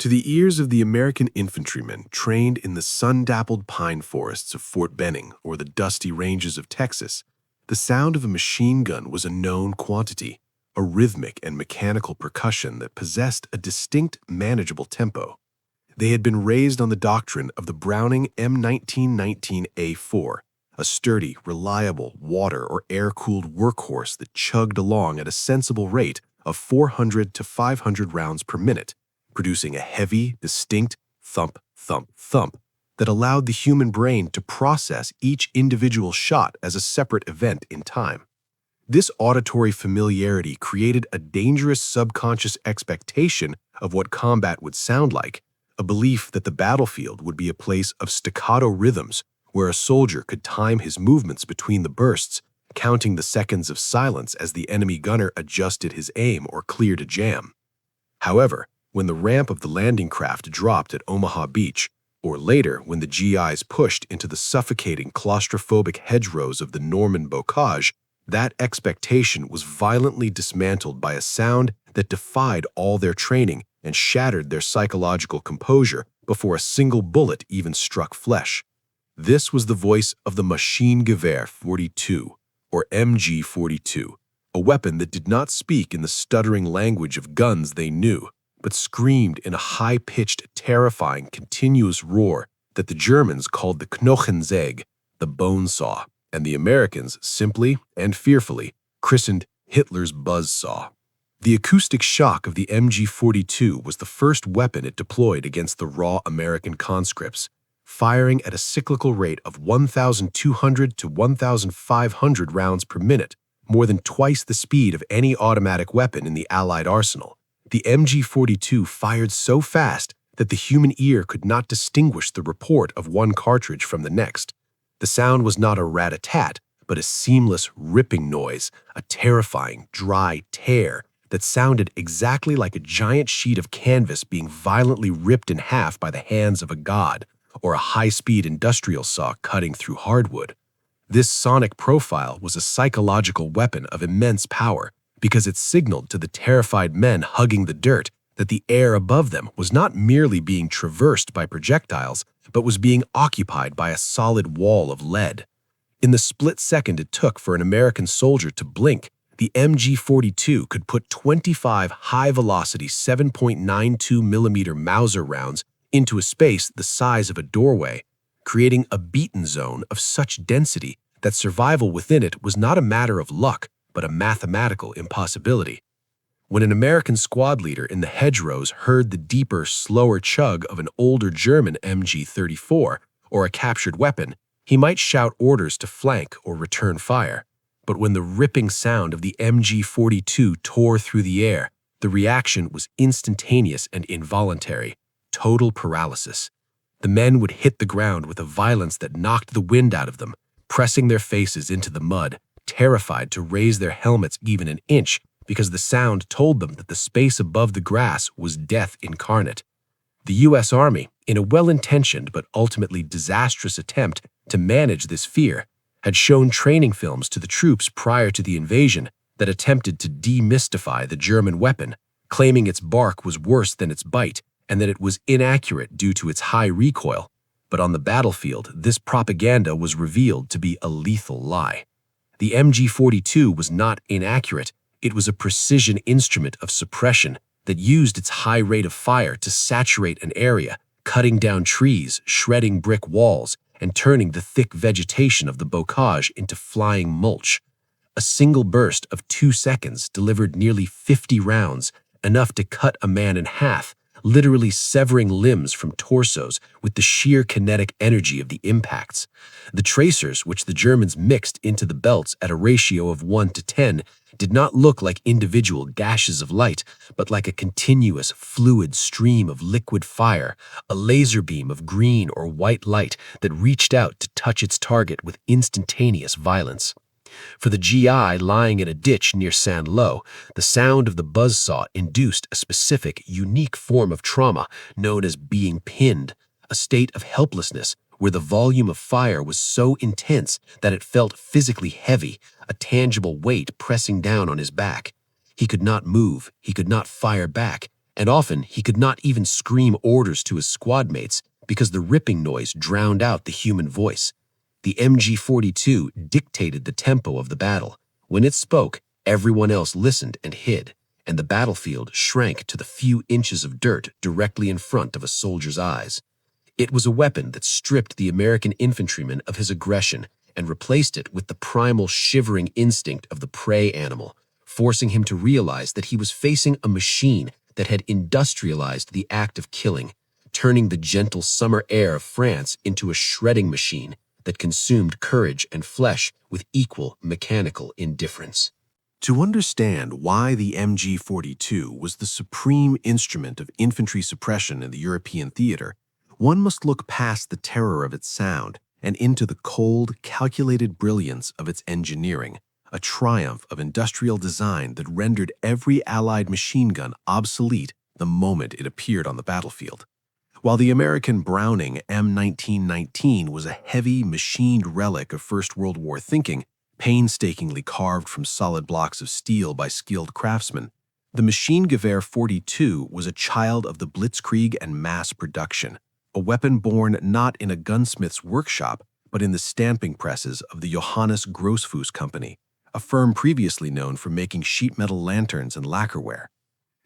To the ears of the American infantrymen trained in the sun-dappled pine forests of Fort Benning or the dusty ranges of Texas, the sound of a machine gun was a known quantity, a rhythmic and mechanical percussion that possessed a distinct, manageable tempo. They had been raised on the doctrine of the Browning M1919A4, a sturdy, reliable water- or air-cooled workhorse that chugged along at a sensible rate of 400 to 500 rounds per minute, producing a heavy, distinct thump, thump, thump that allowed the human brain to process each individual shot as a separate event in time. This auditory familiarity created a dangerous subconscious expectation of what combat would sound like, a belief that the battlefield would be a place of staccato rhythms where a soldier could time his movements between the bursts, counting the seconds of silence as the enemy gunner adjusted his aim or cleared a jam. However, when the ramp of the landing craft dropped at Omaha Beach, or later when the GIs pushed into the suffocating claustrophobic hedgerows of the Norman bocage, that expectation was violently dismantled by a sound that defied all their training and shattered their psychological composure before a single bullet even struck flesh. This was the voice of the Maschinengewehr 42, or MG42, a weapon that did not speak in the stuttering language of guns they knew, but screamed in a high-pitched, terrifying, continuous roar that the Germans called the Knochensäge, the bone saw, and the Americans simply and fearfully christened Hitler's Buzzsaw. The acoustic shock of the MG42 was the first weapon it deployed against the raw American conscripts, firing at a cyclical rate of 1,200 to 1,500 rounds per minute, more than twice the speed of any automatic weapon in the Allied arsenal. The MG42 fired so fast that the human ear could not distinguish the report of one cartridge from the next. The sound was not a rat-a-tat, but a seamless, ripping noise, a terrifying, dry tear that sounded exactly like a giant sheet of canvas being violently ripped in half by the hands of a god, or a high-speed industrial saw cutting through hardwood. This sonic profile was a psychological weapon of immense power, because it signaled to the terrified men hugging the dirt that the air above them was not merely being traversed by projectiles, but was being occupied by a solid wall of lead. In the split second it took for an American soldier to blink, the MG42 could put 25 high-velocity 7.92mm Mauser rounds into a space the size of a doorway, creating a beaten zone of such density that survival within it was not a matter of luck, but a mathematical impossibility. When an American squad leader in the hedgerows heard the deeper, slower chug of an older German MG34 or a captured weapon, he might shout orders to flank or return fire. But when the ripping sound of the MG42 tore through the air, the reaction was instantaneous and involuntary, total paralysis. The men would hit the ground with a violence that knocked the wind out of them, pressing their faces into the mud, terrified to raise their helmets even an inch because the sound told them that the space above the grass was death incarnate. The U.S. Army, in a well-intentioned but ultimately disastrous attempt to manage this fear, had shown training films to the troops prior to the invasion that attempted to demystify the German weapon, claiming its bark was worse than its bite and that it was inaccurate due to its high recoil. But on the battlefield, this propaganda was revealed to be a lethal lie. The MG42 was not inaccurate, it was a precision instrument of suppression that used its high rate of fire to saturate an area, cutting down trees, shredding brick walls, and turning the thick vegetation of the bocage into flying mulch. A single burst of 2 seconds delivered nearly 50 rounds, enough to cut a man in half, literally severing limbs from torsos with the sheer kinetic energy of the impacts. The tracers, which the Germans mixed into the belts at a ratio of 1:10, did not look like individual gashes of light, but like a continuous, fluid stream of liquid fire, a laser beam of green or white light that reached out to touch its target with instantaneous violence. For the GI lying in a ditch near Saint-Lô, the sound of the buzzsaw induced a specific, unique form of trauma known as being pinned, a state of helplessness where the volume of fire was so intense that it felt physically heavy, a tangible weight pressing down on his back. He could not move, he could not fire back, and often he could not even scream orders to his squad mates because the ripping noise drowned out the human voice. The MG42 dictated the tempo of the battle. When it spoke, everyone else listened and hid, and the battlefield shrank to the few inches of dirt directly in front of a soldier's eyes. It was a weapon that stripped the American infantryman of his aggression and replaced it with the primal shivering instinct of the prey animal, forcing him to realize that he was facing a machine that had industrialized the act of killing, turning the gentle summer air of France into a shredding machine that consumed courage and flesh with equal mechanical indifference. To understand why the MG42 was the supreme instrument of infantry suppression in the European theater, one must look past the terror of its sound and into the cold, calculated brilliance of its engineering, a triumph of industrial design that rendered every Allied machine gun obsolete the moment it appeared on the battlefield. While the American Browning M1919 was a heavy, machined relic of First World War thinking, painstakingly carved from solid blocks of steel by skilled craftsmen, the Maschinengewehr 42 was a child of the blitzkrieg and mass production, a weapon born not in a gunsmith's workshop, but in the stamping presses of the Johannes Grossfuss Company, a firm previously known for making sheet metal lanterns and lacquerware.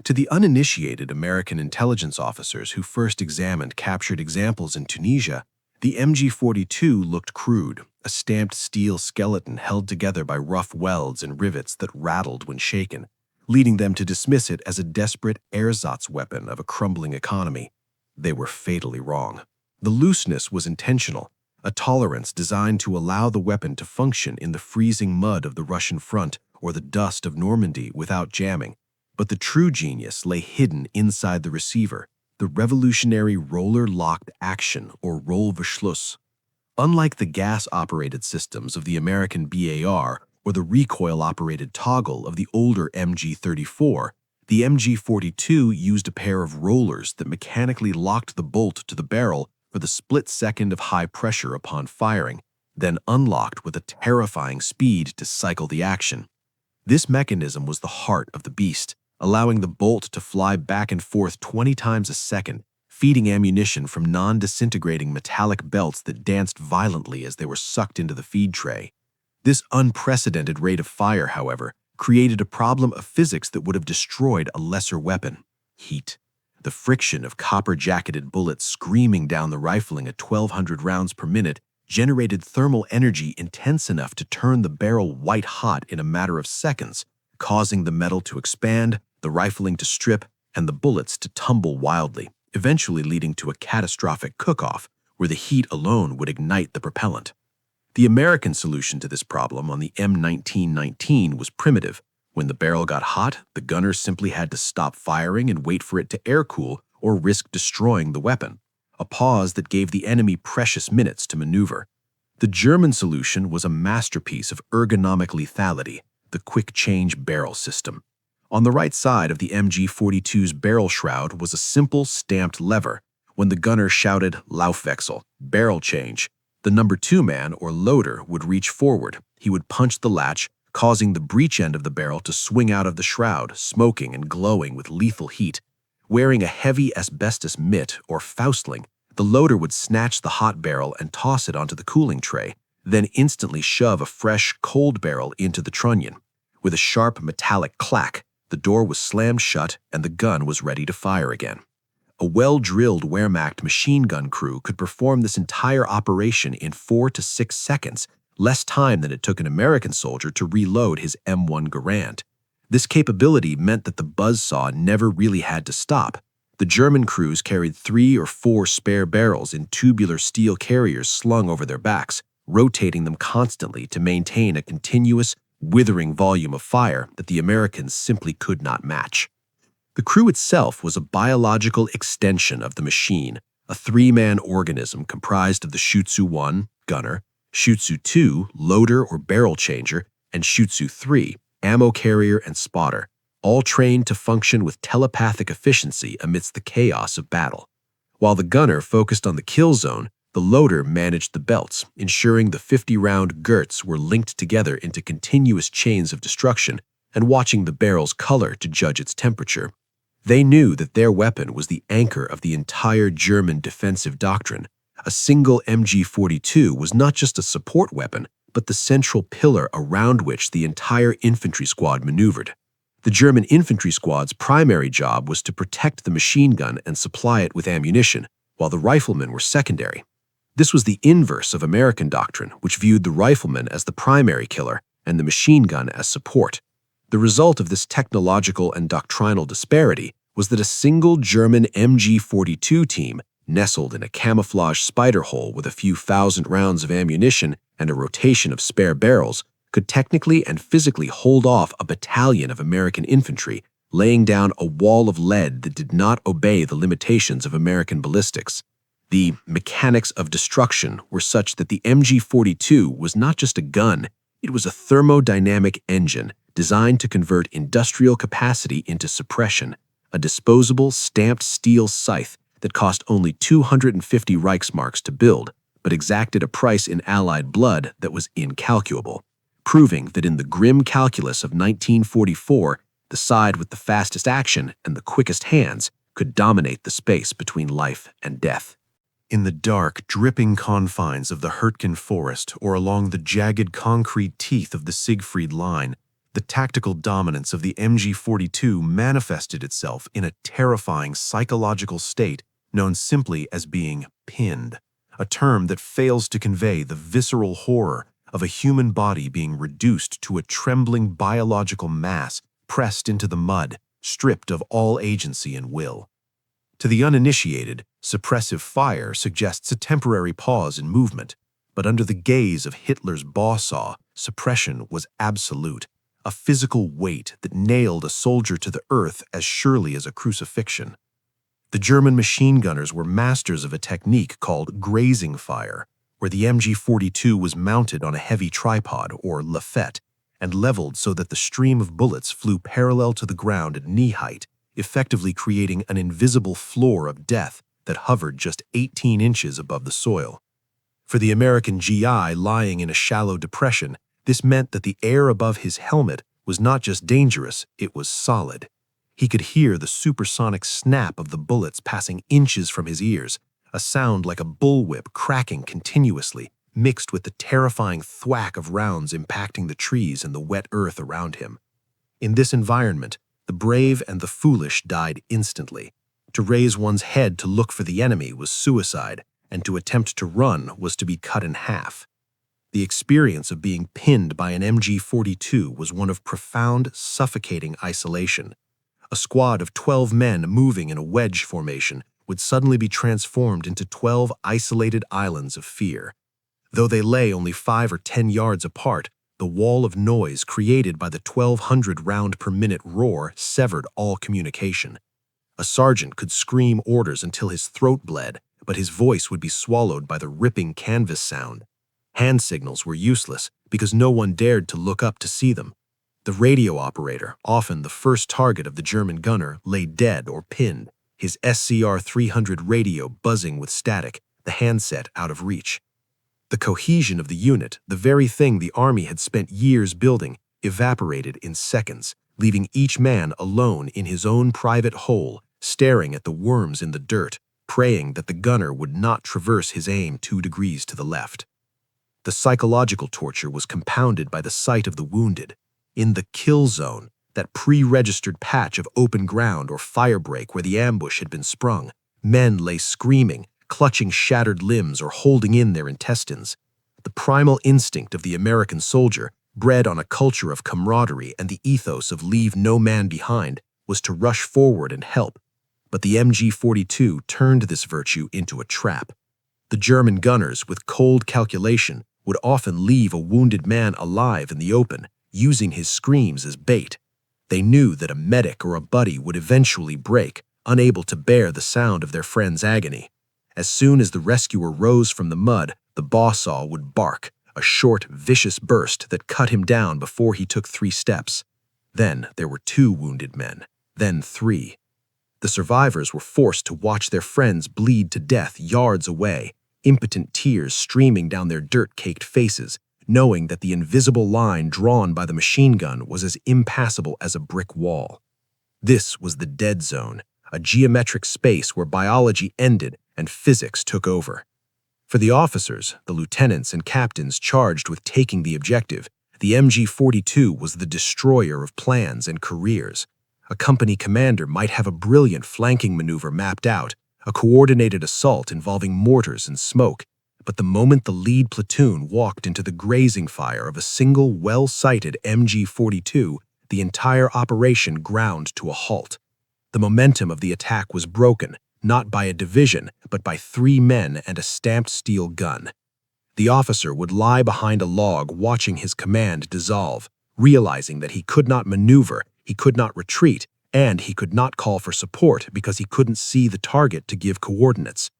To the uninitiated American intelligence officers who first examined captured examples in Tunisia, the MG42 looked crude, a stamped steel skeleton held together by rough welds and rivets that rattled when shaken, leading them to dismiss it as a desperate ersatz weapon of a crumbling economy. They were fatally wrong. The looseness was intentional, a tolerance designed to allow the weapon to function in the freezing mud of the Russian front or the dust of Normandy without jamming. But the true genius lay hidden inside the receiver, the revolutionary roller-locked action or Rollverschluss. Unlike the gas-operated systems of the American BAR or the recoil-operated toggle of the older MG34, the MG42 used a pair of rollers that mechanically locked the bolt to the barrel for the split second of high pressure upon firing, then unlocked with a terrifying speed to cycle the action. This mechanism was the heart of the beast, allowing the bolt to fly back and forth 20 times a second, feeding ammunition from non-disintegrating metallic belts that danced violently as they were sucked into the feed tray. This unprecedented rate of fire, however, created a problem of physics that would have destroyed a lesser weapon: heat. The friction of copper-jacketed bullets screaming down the rifling at 1,200 rounds per minute generated thermal energy intense enough to turn the barrel white-hot in a matter of seconds, causing the metal to expand, the rifling to strip, and the bullets to tumble wildly, eventually leading to a catastrophic cook-off where the heat alone would ignite the propellant. The American solution to this problem on the M1919 was primitive. When the barrel got hot, the gunner simply had to stop firing and wait for it to air-cool or risk destroying the weapon, a pause that gave the enemy precious minutes to maneuver. The German solution was a masterpiece of ergonomic lethality, the quick-change barrel system. On the right side of the MG42's barrel shroud was a simple stamped lever. When the gunner shouted Laufwechsel, barrel change, the number 2 man or loader would reach forward. He would punch the latch, causing the breech end of the barrel to swing out of the shroud, smoking and glowing with lethal heat. Wearing a heavy asbestos mitt or faustling, the loader would snatch the hot barrel and toss it onto the cooling tray, then instantly shove a fresh, cold barrel into the trunnion. With a sharp metallic clack, the door was slammed shut and the gun was ready to fire again. A well-drilled Wehrmacht machine gun crew could perform this entire operation in 4 to 6 seconds, less time than it took an American soldier to reload his M1 Garand. This capability meant that the Buzzsaw never really had to stop. The German crews carried 3 or 4 spare barrels in tubular steel carriers slung over their backs, rotating them constantly to maintain a continuous, withering volume of fire that the Americans simply could not match. The crew itself was a biological extension of the machine, a 3-man organism comprised of the Schütze-1, gunner, Schütze-2, loader or barrel changer, and Schütze-3, ammo carrier and spotter, all trained to function with telepathic efficiency amidst the chaos of battle. While the gunner focused on the kill zone, the loader managed the belts, ensuring the 50-round Gerts were linked together into continuous chains of destruction and watching the barrel's color to judge its temperature. They knew that their weapon was the anchor of the entire German defensive doctrine. A single MG42 was not just a support weapon, but the central pillar around which the entire infantry squad maneuvered. The German infantry squad's primary job was to protect the machine gun and supply it with ammunition, while the riflemen were secondary. This was the inverse of American doctrine, which viewed the rifleman as the primary killer and the machine gun as support. The result of this technological and doctrinal disparity was that a single German MG42 team, nestled in a camouflage spider hole with a few thousand rounds of ammunition and a rotation of spare barrels, could technically and physically hold off a battalion of American infantry, laying down a wall of lead that did not obey the limitations of American ballistics. The mechanics of destruction were such that the MG42 was not just a gun, it was a thermodynamic engine designed to convert industrial capacity into suppression, a disposable stamped steel scythe that cost only 250 Reichsmarks to build, but exacted a price in Allied blood that was incalculable, proving that in the grim calculus of 1944, the side with the fastest action and the quickest hands could dominate the space between life and death. In the dark, dripping confines of the Hurtgen forest or along the jagged concrete teeth of the Siegfried Line, the tactical dominance of the MG42 manifested itself in a terrifying psychological state known simply as being pinned, a term that fails to convey the visceral horror of a human body being reduced to a trembling biological mass pressed into the mud, stripped of all agency and will. To the uninitiated, suppressive fire suggests a temporary pause in movement, but under the gaze of Hitler's Buzzsaw, suppression was absolute, a physical weight that nailed a soldier to the earth as surely as a crucifixion. The German machine gunners were masters of a technique called grazing fire, where the MG42 was mounted on a heavy tripod, or lafette, and leveled so that the stream of bullets flew parallel to the ground at knee height, effectively creating an invisible floor of death that hovered just 18 inches above the soil. For the American GI lying in a shallow depression, this meant that the air above his helmet was not just dangerous, it was solid. He could hear the supersonic snap of the bullets passing inches from his ears, a sound like a bullwhip cracking continuously, mixed with the terrifying thwack of rounds impacting the trees and the wet earth around him. In this environment, the brave and the foolish died instantly. To raise one's head to look for the enemy was suicide, and to attempt to run was to be cut in half. The experience of being pinned by an MG42 was one of profound, suffocating isolation. A squad of 12 men moving in a wedge formation would suddenly be transformed into 12 isolated islands of fear. Though they lay only 5 or 10 yards apart, the wall of noise created by the 1,200 round per minute roar severed all communication. A sergeant could scream orders until his throat bled, but his voice would be swallowed by the ripping canvas sound. Hand signals were useless because no one dared to look up to see them. The radio operator, often the first target of the German gunner, lay dead or pinned, his SCR-300 radio buzzing with static, the handset out of reach. The cohesion of the unit, the very thing the army had spent years building, evaporated in seconds, leaving each man alone in his own private hole, staring at the worms in the dirt, praying that the gunner would not traverse his aim 2 degrees to the left. The psychological torture was compounded by the sight of the wounded. In the kill zone, that pre-registered patch of open ground or firebreak where the ambush had been sprung, men lay screaming, clutching shattered limbs or holding in their intestines. The primal instinct of the American soldier, bred on a culture of camaraderie and the ethos of leave no man behind, was to rush forward and help. But the MG42 turned this virtue into a trap. The German gunners, with cold calculation, would often leave a wounded man alive in the open, using his screams as bait. They knew that a medic or a buddy would eventually break, unable to bear the sound of their friend's agony. As soon as the rescuer rose from the mud, the Buzzsaw would bark, a short, vicious burst that cut him down before he took 3 steps. Then there were 2 wounded men, then 3. The survivors were forced to watch their friends bleed to death yards away, impotent tears streaming down their dirt-caked faces, knowing that the invisible line drawn by the machine gun was as impassable as a brick wall. This was the dead zone, a geometric space where biology ended and physics took over. For the officers, the lieutenants and captains charged with taking the objective, the MG42 was the destroyer of plans and careers. A company commander might have a brilliant flanking maneuver mapped out, a coordinated assault involving mortars and smoke, but the moment the lead platoon walked into the grazing fire of a single well-sighted MG42, the entire operation ground to a halt. The momentum of the attack was broken, not by a division, but by 3 men and a stamped steel gun. The officer would lie behind a log watching his command dissolve, realizing that he could not maneuver, he could not retreat, and he could not call for support because he couldn't see the target to give coordinates.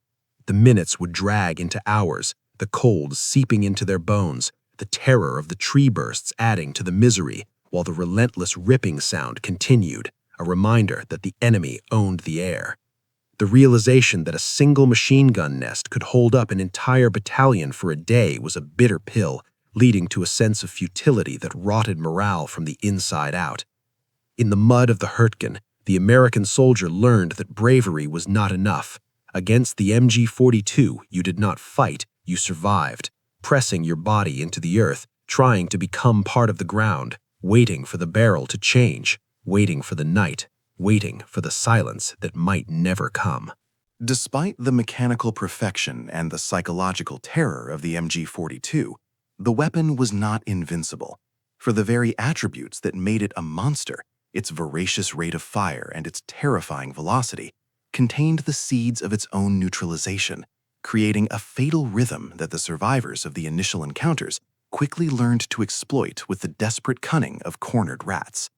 The minutes would drag into hours, the cold seeping into their bones, the terror of the tree bursts adding to the misery, while the relentless ripping sound continued, a reminder that the enemy owned the air. The realization that a single machine gun nest could hold up an entire battalion for a day was a bitter pill, leading to a sense of futility that rotted morale from the inside out. In the mud of the Hurtgen, the American soldier learned that bravery was not enough. Against the MG42, you did not fight, you survived, pressing your body into the earth, trying to become part of the ground, waiting for the barrel to change, waiting for the night, waiting for the silence that might never come. Despite the mechanical perfection and the psychological terror of the MG42, the weapon was not invincible. For the very attributes that made it a monster, its voracious rate of fire and its terrifying velocity, contained the seeds of its own neutralization, creating a fatal rhythm that the survivors of the initial encounters quickly learned to exploit with the desperate cunning of cornered rats.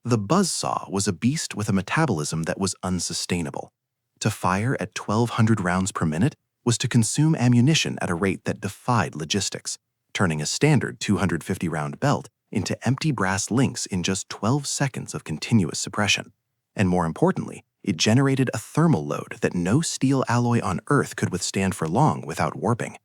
The Buzzsaw was a beast with a metabolism that was unsustainable. To fire at 1,200 rounds per minute was to consume ammunition at a rate that defied logistics, turning a standard 250-round belt into empty brass links in just 12 seconds of continuous suppression. And more importantly, it generated a thermal load that no steel alloy on Earth could withstand for long without warping.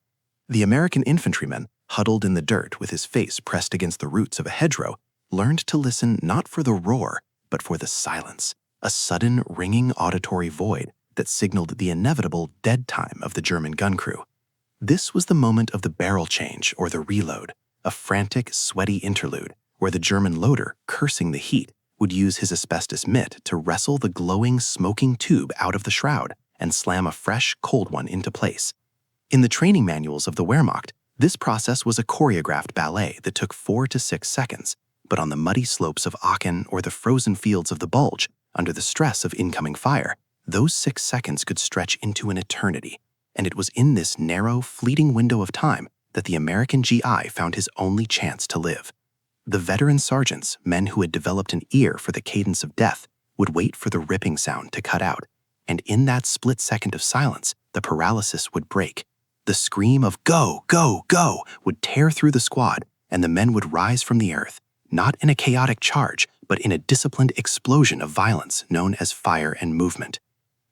The American infantryman, huddled in the dirt with his face pressed against the roots of a hedgerow, learned to listen not for the roar, but for the silence, a sudden ringing auditory void that signaled the inevitable dead time of the German gun crew. This was the moment of the barrel change or the reload, a frantic, sweaty interlude where the German loader, cursing the heat, would use his asbestos mitt to wrestle the glowing, smoking tube out of the shroud and slam a fresh, cold one into place. In the training manuals of the Wehrmacht, this process was a choreographed ballet that took 4 to 6 seconds, but on the muddy slopes of Aachen or the frozen fields of the Bulge, under the stress of incoming fire, those 6 seconds could stretch into an eternity, and it was in this narrow, fleeting window of time that the American GI found his only chance to live. The veteran sergeants, men who had developed an ear for the cadence of death, would wait for the ripping sound to cut out, and in that split second of silence, the paralysis would break. The scream of "Go, go, go" would tear through the squad, and the men would rise from the earth, not in a chaotic charge, but in a disciplined explosion of violence known as fire and movement.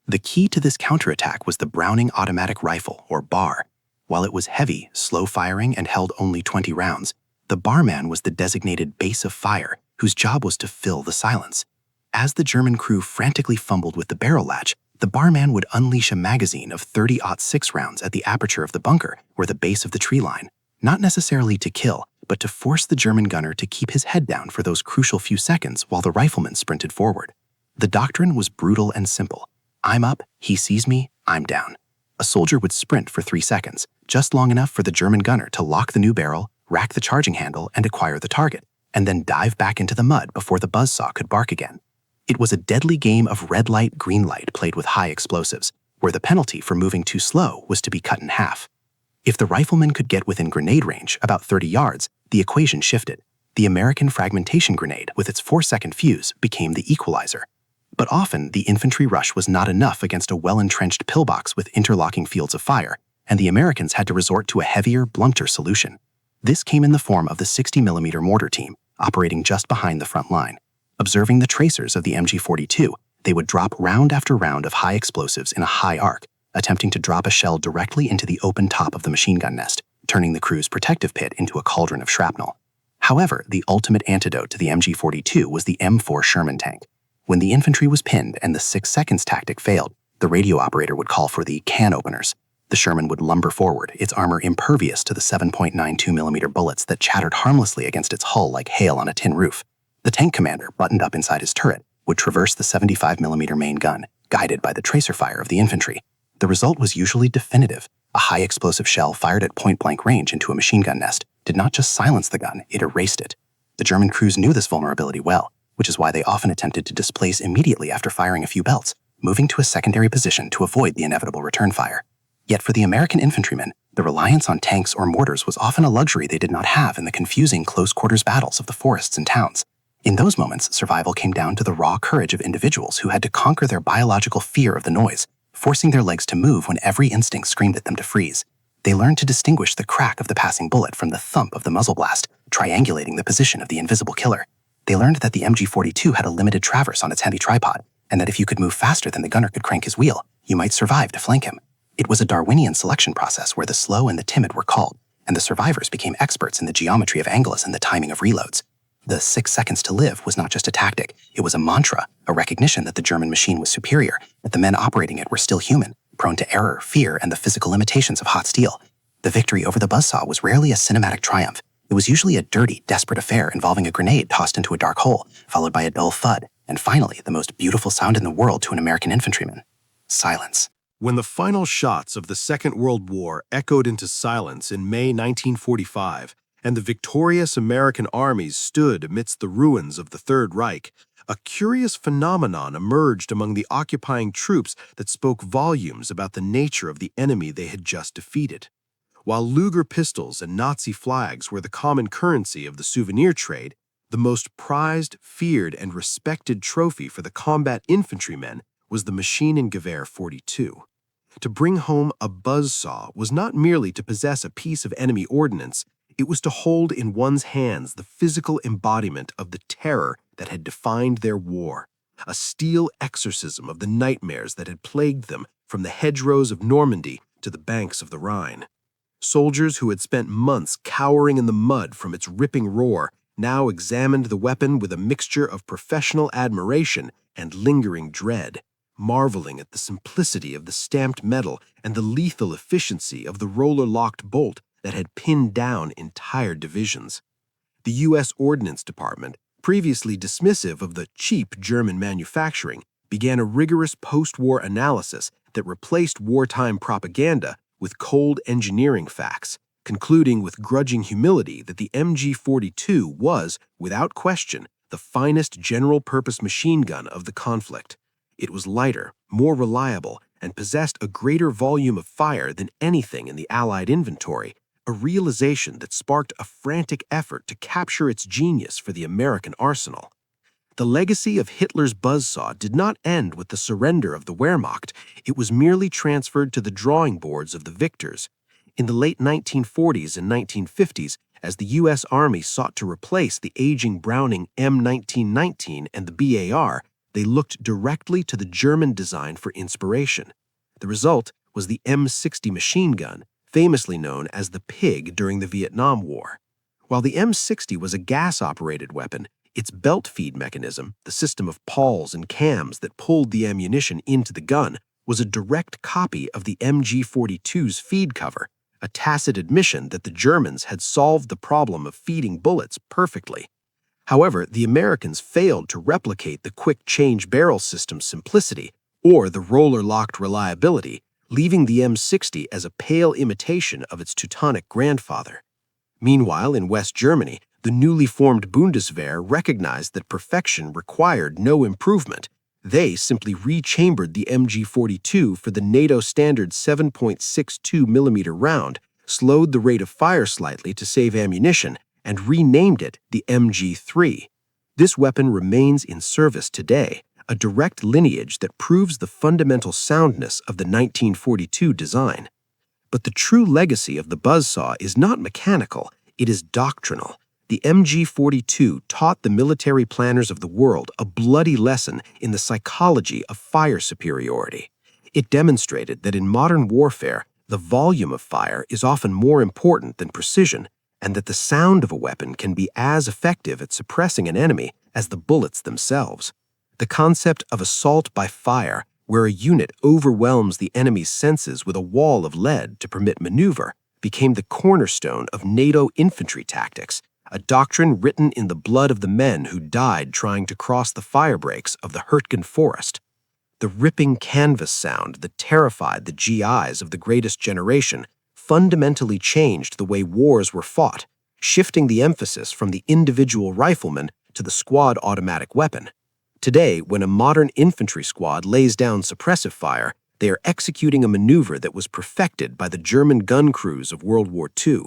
The key to this counterattack was the Browning automatic rifle, or BAR. While it was heavy, slow-firing, and held only 20 rounds, the barman was the designated base of fire, whose job was to fill the silence. As the German crew frantically fumbled with the barrel latch, the barman would unleash a magazine of 30-06 rounds at the aperture of the bunker or the base of the tree line, not necessarily to kill, but to force the German gunner to keep his head down for those crucial few seconds while the rifleman sprinted forward. The doctrine was brutal and simple. I'm up, he sees me, I'm down. A soldier would sprint for 3 seconds, just long enough for the German gunner to lock the new barrel, rack the charging handle, and acquire the target, and then dive back into the mud before the buzzsaw could bark again. It was a deadly game of red light, green light played with high explosives, where the penalty for moving too slow was to be cut in half. If the rifleman could get within grenade range, about 30 yards, the equation shifted. The American fragmentation grenade, with its 4-second fuse, became the equalizer. But often, the infantry rush was not enough against a well-entrenched pillbox with interlocking fields of fire, and the Americans had to resort to a heavier, blunter solution. This came in the form of the 60mm mortar team, operating just behind the front line. Observing the tracers of the MG42, they would drop round after round of high explosives in a high arc, attempting to drop a shell directly into the open top of the machine gun nest, turning the crew's protective pit into a cauldron of shrapnel. However, the ultimate antidote to the MG42 was the M4 Sherman tank. When the infantry was pinned and the 6 seconds tactic failed, the radio operator would call for the can openers. The Sherman would lumber forward, its armor impervious to the 7.92mm bullets that chattered harmlessly against its hull like hail on a tin roof. The tank commander, buttoned up inside his turret, would traverse the 75mm main gun, guided by the tracer fire of the infantry. The result was usually definitive. A high-explosive shell fired at point-blank range into a machine gun nest did not just silence the gun, it erased it. The German crews knew this vulnerability well, which is why they often attempted to displace immediately after firing a few belts, moving to a secondary position to avoid the inevitable return fire. Yet for the American infantrymen, the reliance on tanks or mortars was often a luxury they did not have in the confusing close-quarters battles of the forests and towns. In those moments, survival came down to the raw courage of individuals who had to conquer their biological fear of the noise, forcing their legs to move when every instinct screamed at them to freeze. They learned to distinguish the crack of the passing bullet from the thump of the muzzle blast, triangulating the position of the invisible killer. They learned that the MG42 had a limited traverse on its heavy tripod, and that if you could move faster than the gunner could crank his wheel, you might survive to flank him. It was a Darwinian selection process where the slow and the timid were culled, and the survivors became experts in the geometry of angles and the timing of reloads. The 6 seconds to live was not just a tactic, it was a mantra, a recognition that the German machine was superior, that the men operating it were still human, prone to error, fear, and the physical limitations of hot steel. The victory over the Buzzsaw was rarely a cinematic triumph. It was usually a dirty, desperate affair involving a grenade tossed into a dark hole, followed by a dull thud, and finally, the most beautiful sound in the world to an American infantryman: silence. When the final shots of the Second World War echoed into silence in May 1945, and the victorious American armies stood amidst the ruins of the Third Reich, a curious phenomenon emerged among the occupying troops that spoke volumes about the nature of the enemy they had just defeated. While Luger pistols and Nazi flags were the common currency of the souvenir trade, the most prized, feared, and respected trophy for the combat infantrymen was the Maschinengewehr 42. To bring home a buzzsaw was not merely to possess a piece of enemy ordnance, it was to hold in one's hands the physical embodiment of the terror that had defined their war, a steel exorcism of the nightmares that had plagued them from the hedgerows of Normandy to the banks of the Rhine. Soldiers who had spent months cowering in the mud from its ripping roar now examined the weapon with a mixture of professional admiration and lingering dread, marveling at the simplicity of the stamped metal and the lethal efficiency of the roller-locked bolt that had pinned down entire divisions. The U.S. Ordnance Department, previously dismissive of the cheap German manufacturing, began a rigorous post-war analysis that replaced wartime propaganda with cold engineering facts, concluding with grudging humility that the MG42 was, without question, the finest general-purpose machine gun of the conflict. It was lighter, more reliable, and possessed a greater volume of fire than anything in the Allied inventory, a realization that sparked a frantic effort to capture its genius for the American arsenal. The legacy of Hitler's buzzsaw did not end with the surrender of the Wehrmacht, it was merely transferred to the drawing boards of the victors. In the late 1940s and 1950s, as the U.S. Army sought to replace the aging Browning M1919 and the BAR, they looked directly to the German design for inspiration. The result was the M60 machine gun, famously known as the Pig during the Vietnam War. While the M60 was a gas-operated weapon, its belt feed mechanism, the system of pawls and cams that pulled the ammunition into the gun, was a direct copy of the MG42's feed cover, a tacit admission that the Germans had solved the problem of feeding bullets perfectly. However, the Americans failed to replicate the quick-change barrel system's simplicity or the roller-locked reliability, leaving the M60 as a pale imitation of its Teutonic grandfather. Meanwhile, in West Germany, the newly formed Bundeswehr recognized that perfection required no improvement. They simply rechambered the MG42 for the NATO standard 7.62mm round, slowed the rate of fire slightly to save ammunition, and renamed it the MG3. This weapon remains in service today, a direct lineage that proves the fundamental soundness of the 1942 design. But the true legacy of the buzzsaw is not mechanical, it is doctrinal. The MG42 taught the military planners of the world a bloody lesson in the psychology of fire superiority. It demonstrated that in modern warfare, the volume of fire is often more important than precision, and that the sound of a weapon can be as effective at suppressing an enemy as the bullets themselves. The concept of assault by fire, where a unit overwhelms the enemy's senses with a wall of lead to permit maneuver, became the cornerstone of NATO infantry tactics, a doctrine written in the blood of the men who died trying to cross the firebreaks of the Hurtgen forest. The ripping canvas sound that terrified the GIs of the greatest generation fundamentally changed the way wars were fought, shifting the emphasis from the individual rifleman to the squad automatic weapon. Today, when a modern infantry squad lays down suppressive fire, they are executing a maneuver that was perfected by the German gun crews of World War II.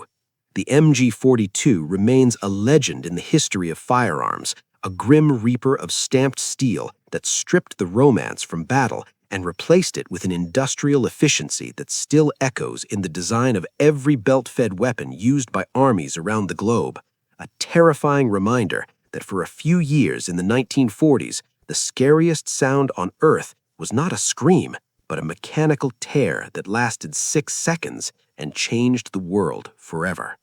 The MG42 remains a legend in the history of firearms, a grim reaper of stamped steel that stripped the romance from battle and replaced it with an industrial efficiency that still echoes in the design of every belt-fed weapon used by armies around the globe. A terrifying reminder that for a few years in the 1940s, the scariest sound on Earth was not a scream, but a mechanical tear that lasted 6 seconds and changed the world forever.